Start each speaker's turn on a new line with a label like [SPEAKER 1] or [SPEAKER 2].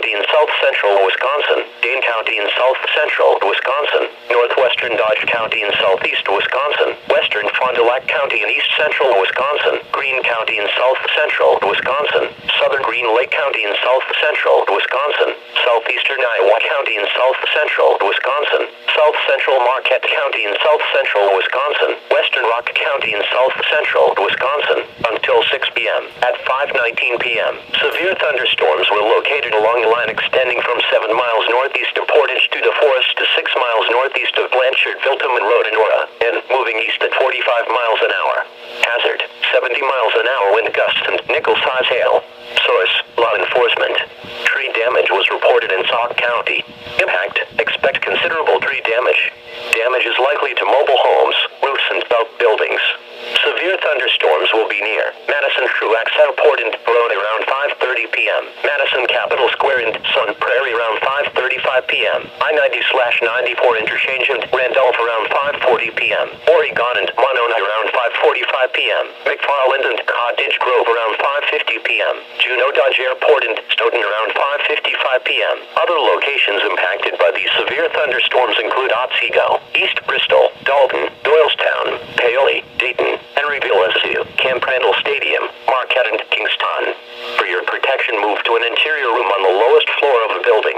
[SPEAKER 1] County in south central Wisconsin, Dane County in south central Wisconsin, northwestern Dodge County in southeast Wisconsin, western Fond du Lac County in east central Wisconsin, Greene County in south central Wisconsin, southern Green Lake County in south central Wisconsin, southeastern Iowa County in south central Wisconsin, south central Marquette County in south central Wisconsin, western Rock County in south central Wisconsin, until 6 p.m. At 5:19 p.m., severe thunderstorms were located along the line extending from 7 miles northeast of Portage to the Forest to 6 miles northeast of Blanchard, Viltum, and Rhodonora, and moving east at 45 miles an hour. Hazard, 70 miles an hour wind gusts and nickel-size hail. Source, law enforcement. Tree damage was reported in Sauk County. Impact, expect considerable tree damage. Damage is likely to mobile homes, roofs, and buildings. Severe thunderstorms will be near Madison Truax Airport in Verona around 5:30 p.m. Madison Capitol Square in Sun Prairie around 5:35 p.m. I-90/94 interchange in Randolph around 5:40 p.m. Oregon and Monona around 5:45 p.m. McFarland and Cottage Grove around 5:50 p.m. Juneau Dodge Airport in Stoughton around 5:55 p.m. Other locations impacted by these severe thunderstorms include Otsego, East Bristol, Dalton, Doylestown, Paoli, Dayton, Henryville, SU, Camp Randall Stadium, Marquette, and Kingston. For your protection, move to an interior room on the lowest floor of the building.